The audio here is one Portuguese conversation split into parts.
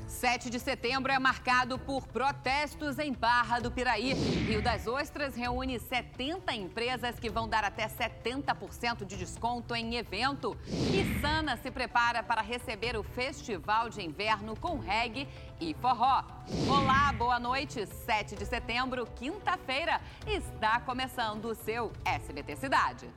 7 de setembro é marcado por protestos em Barra do Piraí. Rio das Ostras reúne 70 empresas que vão dar até 70% de desconto em evento. E Sana se prepara para receber o Festival de Inverno com reggae e forró. Olá, boa noite. 7 de setembro, quinta-feira, está começando o seu SBT Cidade.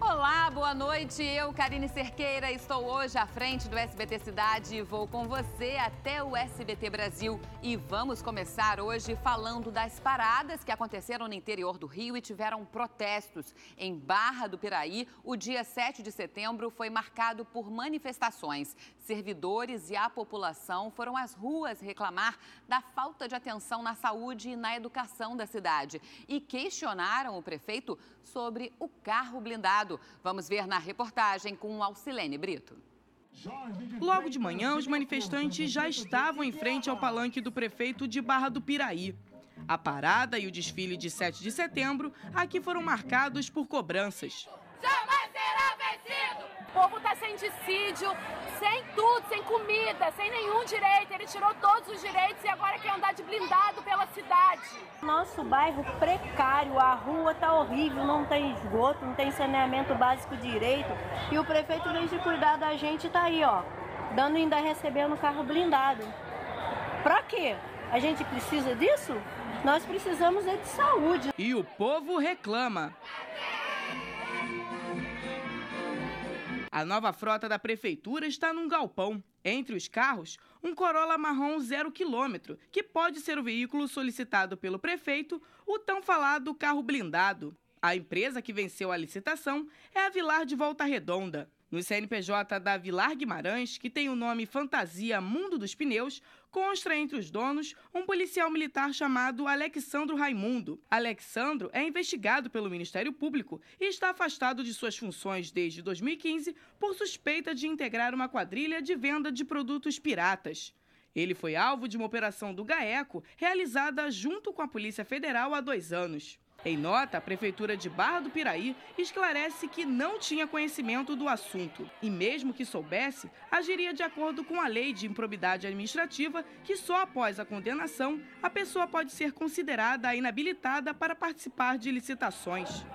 Olá, boa noite. Eu, Karine Cerqueira, estou hoje à frente do SBT Cidade e vou com você até o SBT Brasil. E vamos começar hoje falando das paradas que aconteceram no interior do Rio e tiveram protestos. Em Barra do Piraí, o dia 7 de setembro foi marcado por manifestações. Servidores e a população foram às ruas reclamar da falta de atenção na saúde e na educação da cidade e questionaram o prefeito sobre o carro blindado. Vamos ver na reportagem com Alcilene Brito. Logo de manhã, os manifestantes já estavam em frente ao palanque do prefeito de Barra do Piraí. A parada e o desfile de 7 de setembro aqui foram marcados por cobranças. Jamais será vencido! O povo está sem dissídio, sem tudo, sem comida, sem nenhum direito. Ele tirou todos os direitos e agora quer andar de blindado pela cidade. Nosso bairro precário, a rua tá horrível, não tem esgoto, não tem saneamento básico direito. E o prefeito, em vez de cuidar da gente, tá aí, ó, dando e ainda recebendo carro blindado. Pra quê? A gente precisa disso? Nós precisamos de saúde. E o povo reclama. A nova frota da prefeitura está num galpão. Entre os carros, um Corolla marrom 0 km, que pode ser o veículo solicitado pelo prefeito, o tão falado carro blindado. A empresa que venceu a licitação é a Vilar de Volta Redonda. No CNPJ da Vilar Guimarães, que tem o nome Fantasia Mundo dos Pneus, consta entre os donos um policial militar chamado Alexandro Raimundo. Alexandro é investigado pelo Ministério Público e está afastado de suas funções desde 2015 por suspeita de integrar uma quadrilha de venda de produtos piratas. Ele foi alvo de uma operação do GAECO realizada junto com a Polícia Federal há 2 anos. Em nota, a Prefeitura de Barra do Piraí esclarece que não tinha conhecimento do assunto e, mesmo que soubesse, agiria de acordo com a lei de improbidade administrativa, que só após a condenação a pessoa pode ser considerada inabilitada para participar de licitações.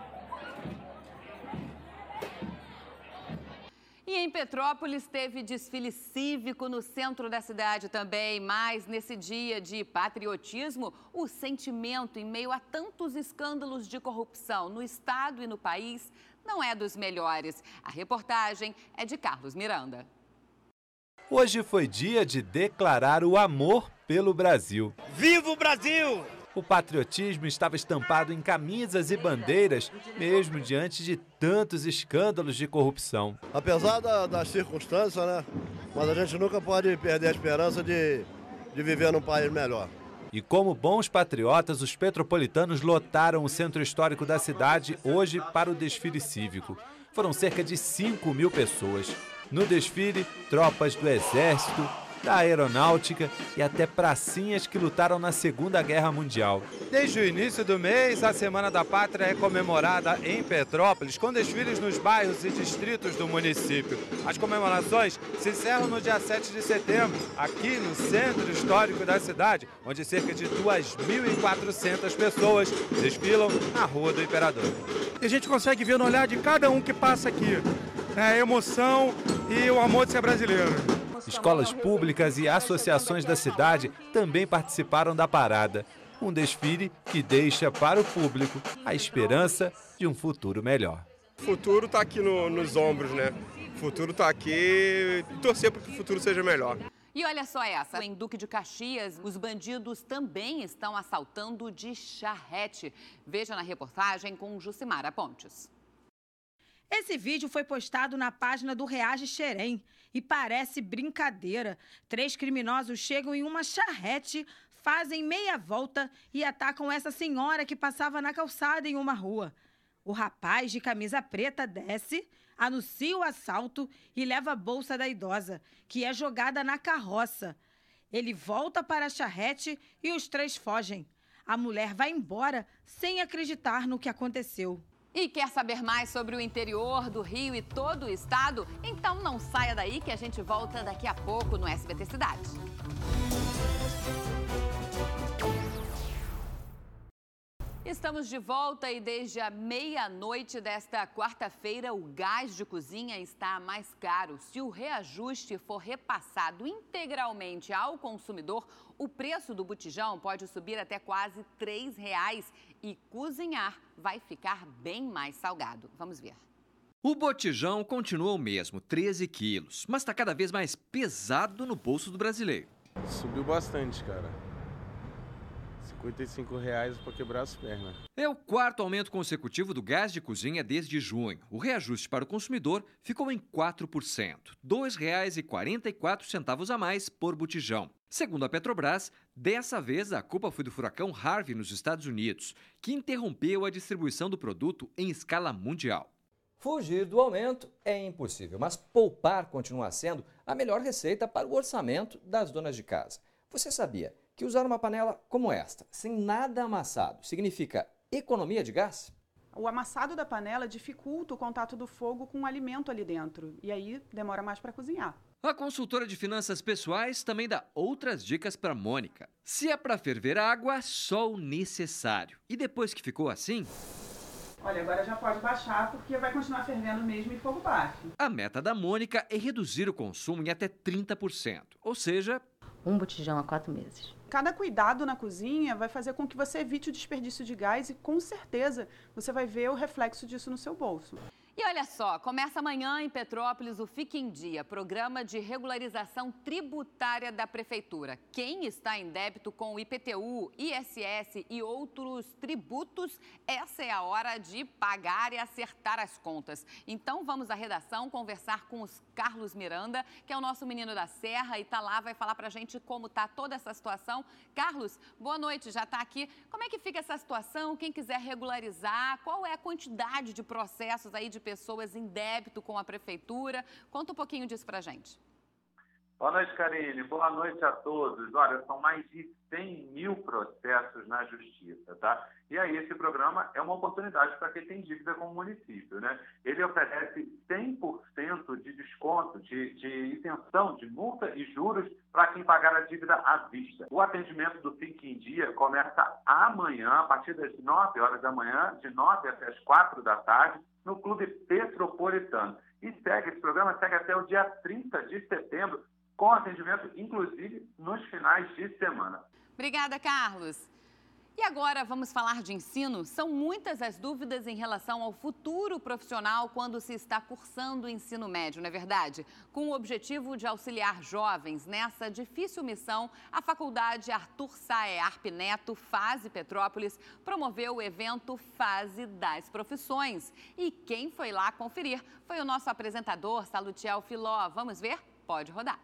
E em Petrópolis teve desfile cívico no centro da cidade também, mas nesse dia de patriotismo, o sentimento em meio a tantos escândalos de corrupção no estado e no país não é dos melhores. A reportagem é de Carlos Miranda. Hoje foi dia de declarar o amor pelo Brasil. Viva o Brasil! O patriotismo estava estampado em camisas e bandeiras, mesmo diante de tantos escândalos de corrupção. Apesar das circunstâncias, né? Mas a gente nunca pode perder a esperança de viver num país melhor. E como bons patriotas, os petropolitanos lotaram o centro histórico da cidade hoje para o desfile cívico. Foram cerca de 5.000 pessoas. No desfile, tropas do Exército, da Aeronáutica e até pracinhas que lutaram na Segunda Guerra Mundial. Desde o início do mês, a Semana da Pátria é comemorada em Petrópolis, com desfiles nos bairros e distritos do município. As comemorações se encerram no dia 7 de setembro, aqui no centro histórico da cidade, onde cerca de 2.400 pessoas desfilam na Rua do Imperador. E a gente consegue ver no olhar de cada um que passa aqui, né, a emoção e o amor de ser brasileiro. Escolas públicas e associações da cidade também participaram da parada. Um desfile que deixa para o público a esperança de um futuro melhor. O futuro está aqui nos ombros, né? O futuro está aqui e torcer para que o futuro seja melhor. E olha só essa, em Duque de Caxias, os bandidos também estão assaltando de charrete. Veja na reportagem com Jucimara Pontes. Esse vídeo foi postado na página do Reage Xerém e parece brincadeira. 3 criminosos chegam em uma charrete, fazem meia volta e atacam essa senhora que passava na calçada em uma rua. O rapaz de camisa preta desce, anuncia o assalto e leva a bolsa da idosa, que é jogada na carroça. Ele volta para a charrete e os 3 fogem. A mulher vai embora sem acreditar no que aconteceu. E quer saber mais sobre o interior do Rio e todo o estado? Então não saia daí que a gente volta daqui a pouco no SBT Cidade. Estamos de volta e desde a meia-noite desta quarta-feira o gás de cozinha está mais caro. Se o reajuste for repassado integralmente ao consumidor, o preço do botijão pode subir até quase R$ 3 e cozinhar vai ficar bem mais salgado. Vamos ver. O botijão continua o mesmo, 13 quilos, mas está cada vez mais pesado no bolso do brasileiro. Subiu bastante, cara. R$55 para quebrar as pernas. É o quarto aumento consecutivo do gás de cozinha desde junho. O reajuste para o consumidor ficou em 4%, R$ 2,44 a mais por botijão. Segundo a Petrobras, dessa vez a culpa foi do furacão Harvey nos Estados Unidos, que interrompeu a distribuição do produto em escala mundial. Fugir do aumento é impossível, mas poupar continua sendo a melhor receita para o orçamento das donas de casa. Você sabia que usar uma panela como esta, sem nada amassado, significa economia de gás? O amassado da panela dificulta o contato do fogo com o alimento ali dentro, e aí demora mais para cozinhar. A consultora de finanças pessoais também dá outras dicas para Mônica. Se é para ferver água, só o necessário. E depois que ficou assim... Olha, agora já pode baixar porque vai continuar fervendo mesmo em fogo baixo. A meta da Mônica é reduzir o consumo em até 30%, ou seja... um botijão a 4 meses. Cada cuidado na cozinha vai fazer com que você evite o desperdício de gás e, com certeza, você vai ver o reflexo disso no seu bolso. E olha só, começa amanhã em Petrópolis o Fique em Dia, programa de regularização tributária da Prefeitura. Quem está em débito com o IPTU, ISS e outros tributos, essa é a hora de pagar e acertar as contas. Então vamos à redação conversar com o Carlos Miranda, que é o nosso menino da Serra e está lá, vai falar pra gente como está toda essa situação. Carlos, boa noite, já está aqui. Como é que fica essa situação? Quem quiser regularizar, qual é a quantidade de processos aí de pessoas em débito com a Prefeitura? Conta um pouquinho disso pra gente. Boa noite, Karine. Boa noite a todos. Olha, são mais de 100 mil processos na Justiça, tá? E aí esse programa é uma oportunidade para quem tem dívida com o município, né? Ele oferece 100% de desconto, de isenção de multa e juros para quem pagar a dívida à vista. O atendimento do Fique em Dia começa amanhã, a partir das 9 horas da manhã, de 9 até as 4 da tarde, no Clube Petropolitano. E esse programa segue até o dia 30 de setembro, com atendimento, inclusive, nos finais de semana. Obrigada, Carlos. E agora vamos falar de ensino? São muitas as dúvidas em relação ao futuro profissional quando se está cursando o ensino médio, não é verdade? Com o objetivo de auxiliar jovens nessa difícil missão, a Faculdade Arthur Saerp Neto, Fase Petrópolis, promoveu o evento Fase das Profissões. E quem foi lá conferir foi o nosso apresentador, Salutiel Filó. Vamos ver? Pode rodar.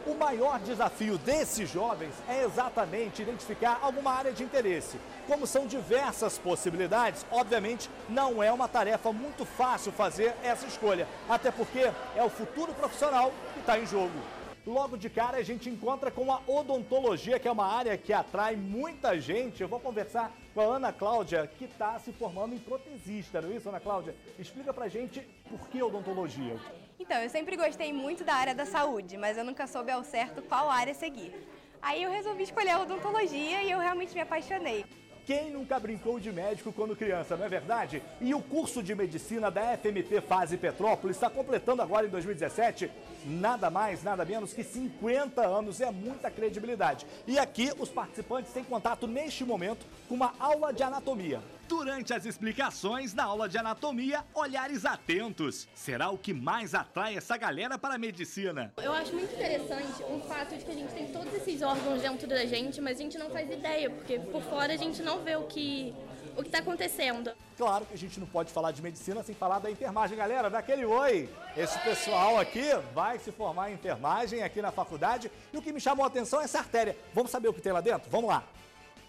O maior desafio desses jovens é exatamente identificar alguma área de interesse. Como são diversas possibilidades, obviamente não é uma tarefa muito fácil fazer essa escolha, até porque é o futuro profissional que está em jogo. Logo de cara a gente encontra com a odontologia, que é uma área que atrai muita gente. Eu vou conversar com a Ana Cláudia, que está se formando em protesista, não é isso, Ana Cláudia? Explica pra gente por que odontologia. Então, eu sempre gostei muito da área da saúde, mas eu nunca soube ao certo qual área seguir. Aí eu resolvi escolher a odontologia e eu realmente me apaixonei. Quem nunca brincou de médico quando criança, não é verdade? E o curso de medicina da FMT Fase Petrópolis está completando agora em 2017 nada mais, nada menos que 50 anos. É muita credibilidade. E aqui os participantes têm contato neste momento com uma aula de anatomia. Durante as explicações na aula de anatomia, olhares atentos. Será o que mais atrai essa galera para a medicina. Eu acho muito interessante o fato de que a gente tem todos esses órgãos dentro da gente, mas a gente não faz ideia, porque por fora a gente não vê o que está acontecendo. Claro que a gente não pode falar de medicina sem falar da enfermagem, galera. Daquele oi! Esse pessoal aqui vai se formar em enfermagem aqui na faculdade. E o que me chamou a atenção é essa artéria. Vamos saber o que tem lá dentro? Vamos lá!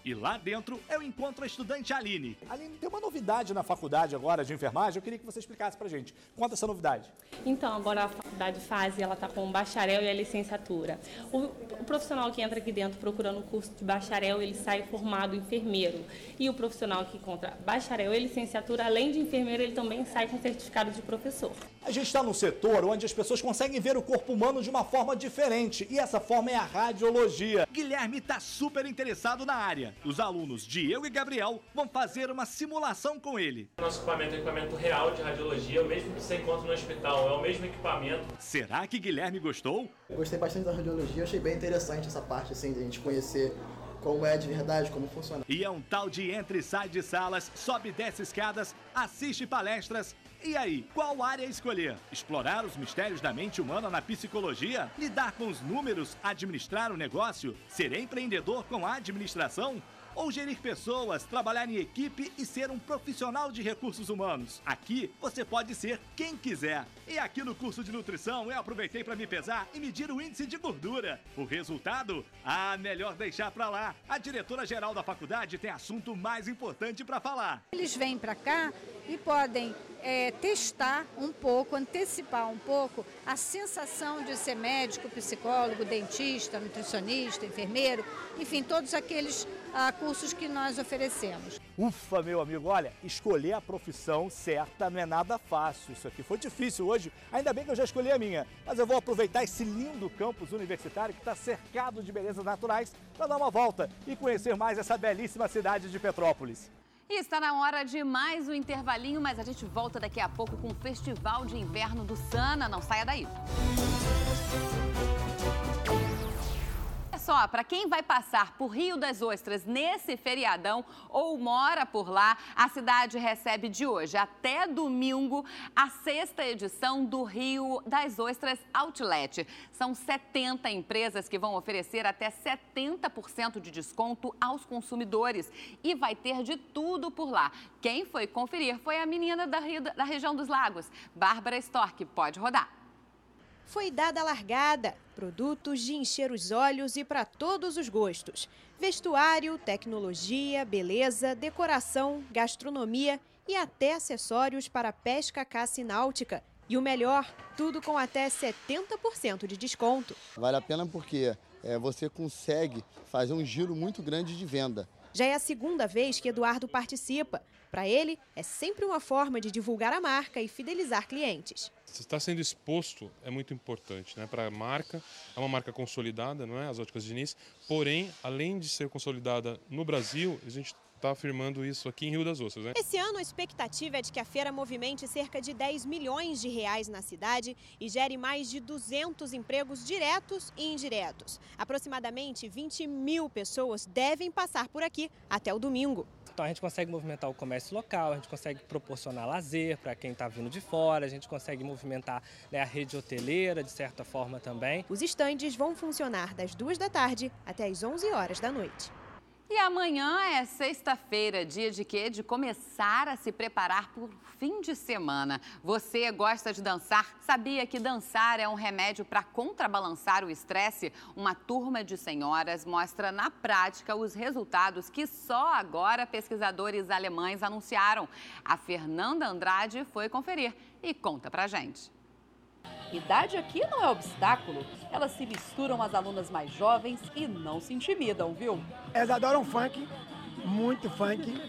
E lá dentro eu encontro a estudante Aline. Aline, tem uma novidade na faculdade agora de enfermagem, eu queria que você explicasse pra gente. Conta essa novidade. Então, agora a faculdade fase, ela está com o bacharel e a licenciatura. O profissional que entra aqui dentro procurando o curso de bacharel, ele sai formado enfermeiro. E o profissional que encontra bacharel e licenciatura, além de enfermeiro, ele também sai com certificado de professor. A gente está num setor onde as pessoas conseguem ver o corpo humano de uma forma diferente, e essa forma é a radiologia. Guilherme está super interessado na área. Os alunos Diego e Gabriel vão fazer uma simulação com ele. Nosso equipamento é um equipamento real de radiologia, o mesmo que você encontra no hospital, é o mesmo equipamento. Será que Guilherme gostou? Eu gostei bastante da radiologia, achei bem interessante essa parte assim, de a gente conhecer como é de verdade, como funciona. E é um tal de entra e sai de salas, sobe e desce escadas, assiste palestras. E aí, qual área escolher? Explorar os mistérios da mente humana na psicologia? Lidar com os números? Administrar o negócio? Ser empreendedor com administração? Ou gerir pessoas, trabalhar em equipe e ser um profissional de recursos humanos? Aqui você pode ser quem quiser. E aqui no curso de nutrição eu aproveitei para me pesar e medir o índice de gordura. O resultado? Melhor deixar para lá. A diretora-geral da faculdade tem assunto mais importante para falar. Eles vêm para cá e podem testar um pouco, antecipar um pouco a sensação de ser médico, psicólogo, dentista, nutricionista, enfermeiro, enfim, todos aqueles cursos que nós oferecemos. Ufa, meu amigo, olha, escolher a profissão certa não é nada fácil. Isso aqui foi difícil hoje, ainda bem que eu já escolhi a minha. Mas eu vou aproveitar esse lindo campus universitário que está cercado de belezas naturais para dar uma volta e conhecer mais essa belíssima cidade de Petrópolis. E está na hora de mais um intervalinho, mas a gente volta daqui a pouco com o Festival de Inverno do Sana. Não saia daí. Olha só, para quem vai passar por Rio das Ostras nesse feriadão ou mora por lá, a cidade recebe de hoje até domingo a 6ª edição do Rio das Ostras Outlet. São 70 empresas que vão oferecer até 70% de desconto aos consumidores e vai ter de tudo por lá. Quem foi conferir foi a menina da região dos Lagos, Bárbara Storck. Pode rodar. Foi dada a largada, produtos de encher os olhos e para todos os gostos. Vestuário, tecnologia, beleza, decoração, gastronomia e até acessórios para pesca, caça e náutica. E o melhor, tudo com até 70% de desconto. Vale a pena porque você consegue fazer um giro muito grande de venda. Já é a 2ª vez que Eduardo participa. Para ele, é sempre uma forma de divulgar a marca e fidelizar clientes. Você está sendo exposto é muito importante, né? Para a marca, é uma marca consolidada, não é? As Óticas Diniz. Porém, além de ser consolidada no Brasil, a gente está afirmando isso aqui em Rio das Ostras, né? Esse ano a expectativa é de que a feira movimente cerca de 10 milhões de reais na cidade e gere mais de 200 empregos diretos e indiretos. Aproximadamente 20 mil pessoas devem passar por aqui até o domingo. Então a gente consegue movimentar o comércio local, a gente consegue proporcionar lazer para quem está vindo de fora, a gente consegue movimentar, né, a rede hoteleira de certa forma também. Os estandes vão funcionar das 2 da tarde até as 11 horas da noite. E amanhã é sexta-feira, dia de quê? De começar a se preparar para o fim de semana. Você gosta de dançar? Sabia que dançar é um remédio para contrabalançar o estresse? Uma turma de senhoras mostra na prática os resultados que só agora pesquisadores alemães anunciaram. A Fernanda Andrade foi conferir e conta pra gente. Idade aqui não é obstáculo. Elas se misturam às alunas mais jovens e não se intimidam, viu? Elas adoram funk, muito funk.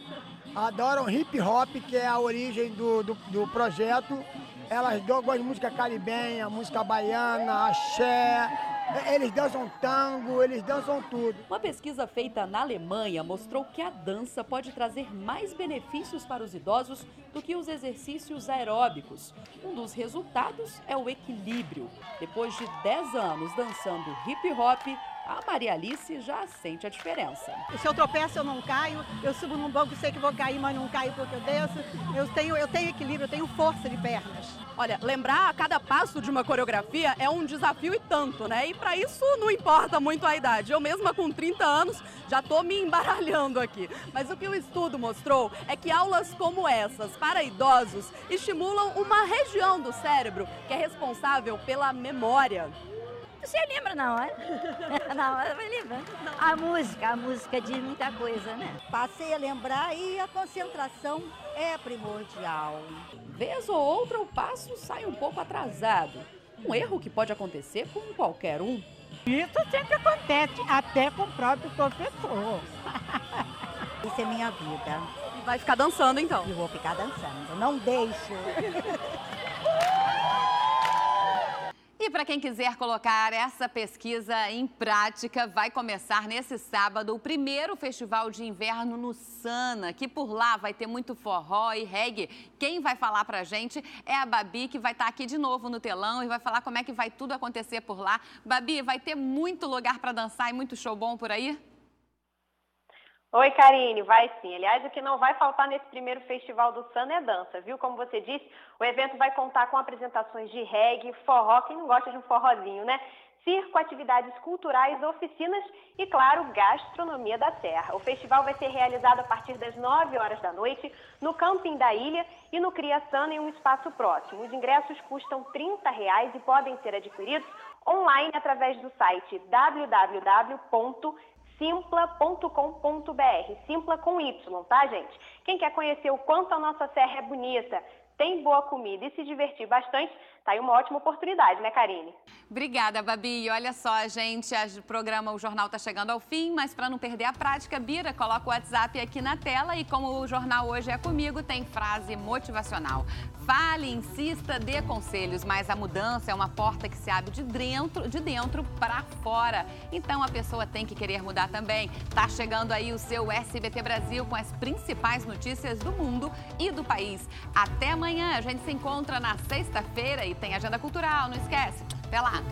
Adoram hip hop, que é a origem do projeto. Elas gostam de música caribenha, música baiana, axé. Eles dançam tango, eles dançam tudo. Uma pesquisa feita na Alemanha mostrou que a dança pode trazer mais benefícios para os idosos do que os exercícios aeróbicos. Um dos resultados é o equilíbrio. Depois de 10 anos dançando hip hop, a Maria Alice já sente a diferença. Se eu tropeço, eu não caio. Eu subo num banco, sei que vou cair, mas não caio porque eu desço. Eu tenho equilíbrio, eu tenho força de pernas. Olha, lembrar a cada passo de uma coreografia é um desafio e tanto, né? E para isso não importa muito a idade. Eu mesma com 30 anos já tô me embaralhando aqui. Mas o que o estudo mostrou é que aulas como essas para idosos estimulam uma região do cérebro que é responsável pela memória. Você lembra na hora. Na hora vai lembrando. A música diz muita coisa, né? Passei a lembrar e a concentração é primordial. Vez ou outra, o passo sai um pouco atrasado. Um erro que pode acontecer com qualquer um. Isso sempre acontece, até com o próprio professor. Isso é minha vida. Vai ficar dançando, então? Eu vou ficar dançando, não deixo. E para quem quiser colocar essa pesquisa em prática, vai começar nesse sábado o primeiro festival de inverno no Sana, que por lá vai ter muito forró e reggae. Quem vai falar pra gente é a Babi, que vai estar aqui de novo no telão e vai falar como é que vai tudo acontecer por lá. Babi, vai ter muito lugar para dançar e muito show bom por aí? Oi, Karine, vai sim. Aliás, o que não vai faltar nesse primeiro festival do Sana é dança, viu? Como você disse, o evento vai contar com apresentações de reggae, forró, quem não gosta de um forrozinho, né? Circo, atividades culturais, oficinas e, claro, gastronomia da Serra. O festival vai ser realizado a partir das 9 horas da noite no camping da ilha e no Cria Sana em um espaço próximo. Os ingressos custam R$30 e podem ser adquiridos online através do site www.simpla.com.br. Simpla com Y, tá, gente? Quem quer conhecer o quanto a nossa serra é bonita, tem boa comida e se divertir bastante, tá aí uma ótima oportunidade, né, Karine? Obrigada, Babi. E olha só, gente, o programa, o jornal tá chegando ao fim, mas para não perder a prática, Bira, coloca o WhatsApp aqui na tela e como o jornal hoje é comigo, tem frase motivacional. Fale, insista, dê conselhos, mas a mudança é uma porta que se abre de dentro para fora. Então a pessoa tem que querer mudar também. Tá chegando aí o seu SBT Brasil com as principais notícias do mundo e do país. Até amanhã, a gente se encontra na sexta-feira e tem agenda cultural, não esquece. Até lá!